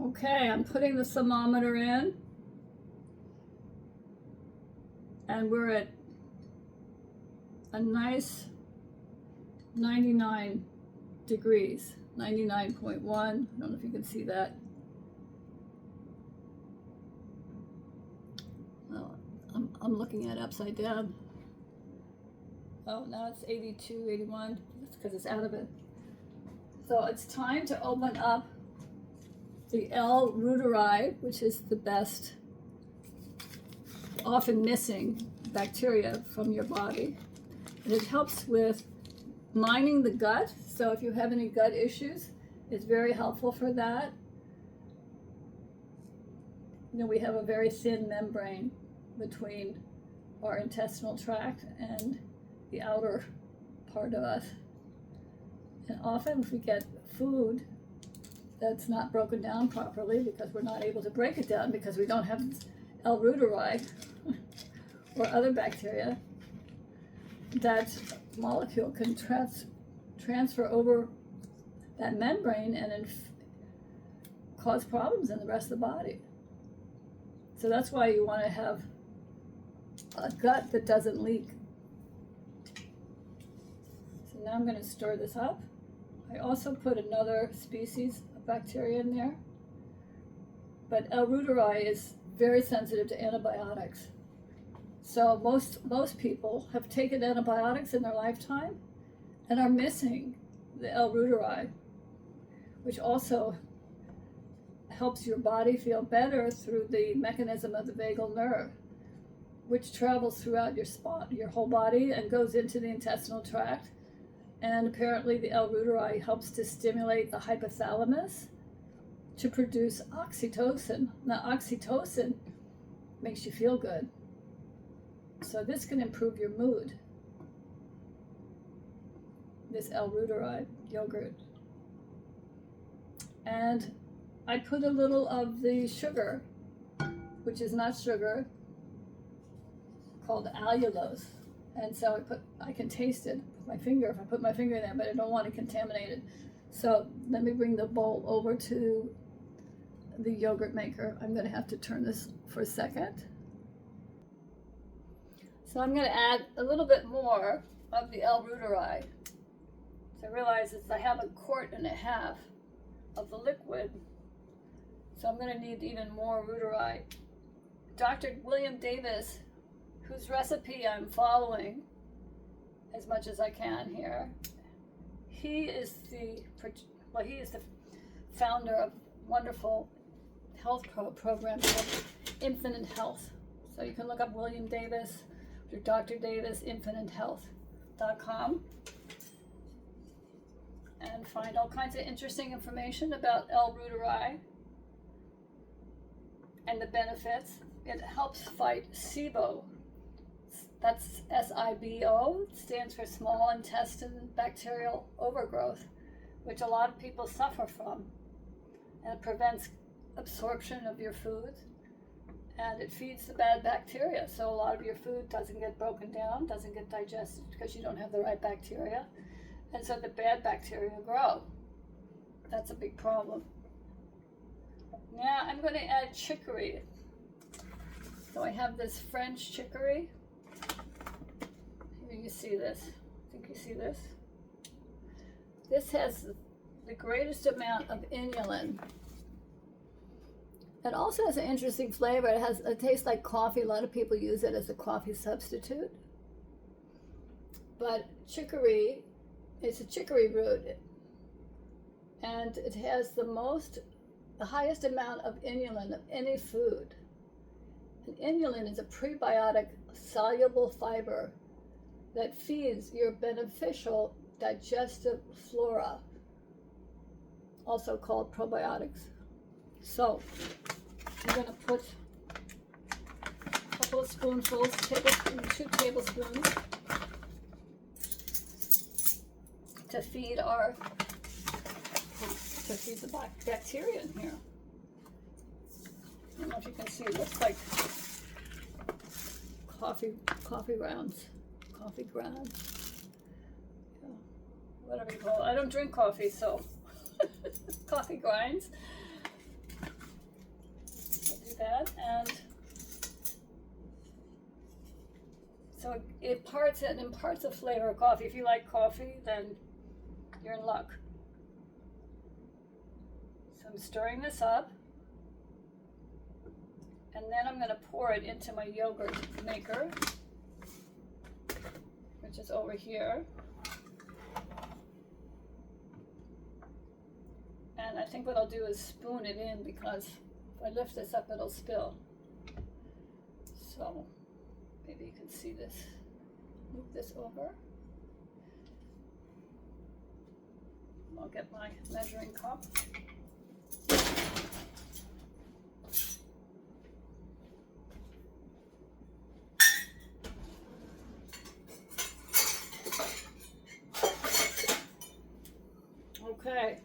Okay, I'm putting the thermometer in, and we're at a nice 99 degrees, 99.1. I don't know if you can see that. Oh, I'm looking at it upside down. Oh, now it's 82, 81. That's because it's out of it. So it's time to open up the L. reuteri, which is the best, often missing bacteria from your body. And it helps with mining the gut. So if you have any gut issues, it's very helpful for that. You know, we have a very thin membrane between our intestinal tract and the outer part of us. And often if we get food that's not broken down properly because we're not able to break it down because we don't have L. reuteri or other bacteria, that molecule can transfer over that membrane and cause problems in the rest of the body. So that's why you want to have a gut that doesn't leak. So now I'm going to stir this up. I also put another species of bacteria in there, but L. reuteri is very sensitive to antibiotics. So most people have taken antibiotics in their lifetime and are missing the L. reuteri, which also helps your body feel better through the mechanism of the vagal nerve, which travels throughout your whole body and goes into the intestinal tract. And apparently the L. reuteri helps to stimulate the hypothalamus to produce oxytocin. Now, oxytocin makes you feel good. So this can improve your mood, this L. reuteri yogurt. And I put a little of the sugar, which is not sugar, called allulose. And so I can taste it with my finger if I put my finger in there, but I don't want to contaminate it. So let me bring the bowl over to the yogurt maker. I'm going to have to turn this for a second. So I'm going to add a little bit more of the L. reuteri. So I realize I have 1.5 quarts of the liquid. So I'm going to need even more reuteri. Dr. William Davis, whose recipe I'm following as much as I can here, he is the founder of a wonderful health program called Infinite Health. So you can look up William Davis or Dr. Davis, infinitehealth.com, and find all kinds of interesting information about L. reuteri and the benefits. It helps fight SIBO. That's SIBO, stands for small intestine bacterial overgrowth, which a lot of people suffer from. And it prevents absorption of your food, and it feeds the bad bacteria. So a lot of your food doesn't get broken down, doesn't get digested because you don't have the right bacteria. And so the bad bacteria grow. That's a big problem. Now I'm going to add chicory. So I have this French chicory. Here you see this. I think you see this. This has the greatest amount of inulin. It also has an interesting flavor. It tastes like coffee. A lot of people use it as a coffee substitute. But chicory, it's a chicory root, and it has the highest amount of inulin of any food. And inulin is a prebiotic soluble fiber that feeds your beneficial digestive flora, also called probiotics. So I'm going to put a couple of spoonfuls, 2 tablespoons, to feed the bacteria in here. I don't know if you can see, it looks like coffee grounds. Yeah, whatever you call it. I don't drink coffee, so coffee grinds. that, and so it imparts a flavor of coffee. If you like coffee, then you're in luck. So I'm stirring this up, and then I'm going to pour it into my yogurt maker, which is over here. And I think what I'll do is spoon it in, because if I lift this up, it'll spill. So maybe you can see this. Move this over. I'll get my measuring cup. Okay,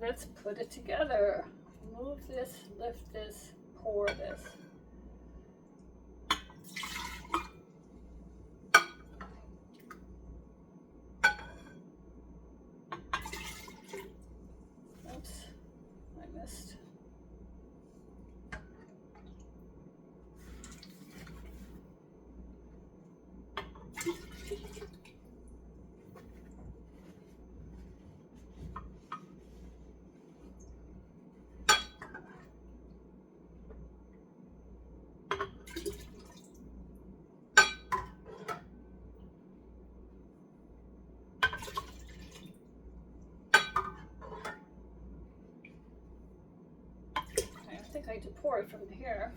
let's put it together. Move this, lift this, pour this. Oops, I missed. I think I need to pour it from here.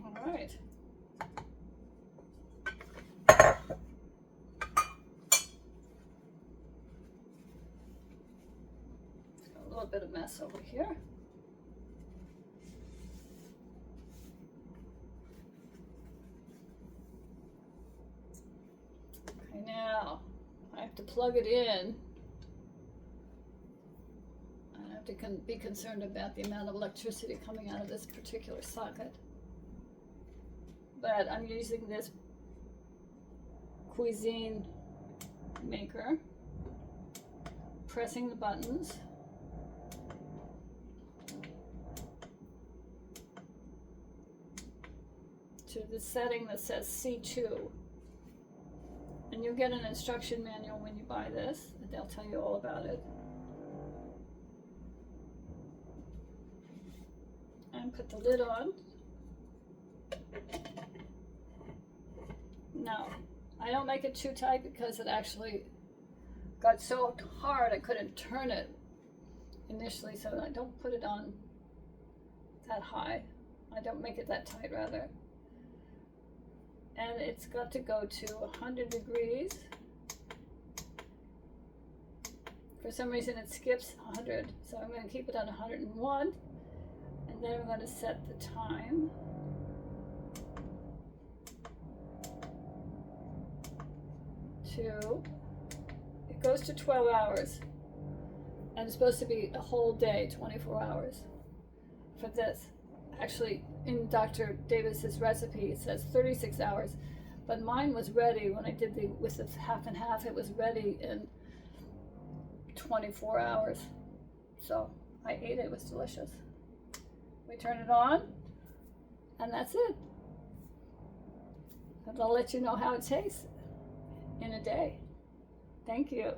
All right. A little bit of mess over here. Okay, now I have to plug it in. I have to be concerned about the amount of electricity coming out of this particular socket. But I'm using this Cuisine maker, pressing the buttons. To the setting that says C2. And you'll get an instruction manual when you buy this, and they'll tell you all about it. And put the lid on. No, I don't make it too tight because it actually got so hard I couldn't turn it initially, so I don't put it on that high. I don't make it that tight, rather. And it's got to go to 100 degrees. For some reason it skips 100, so I'm going to keep it at 101, and then I'm going to set the time. It goes to 12 hours, and it's supposed to be a whole day, 24 hours for this. Actually, in Dr. Davis's recipe, it says 36 hours, but mine was ready when I did with the half and half. It was ready in 24 hours, so I ate it. It was delicious. We turn it on, and that's it. And I'll let you know how it tastes in a day. Thank you.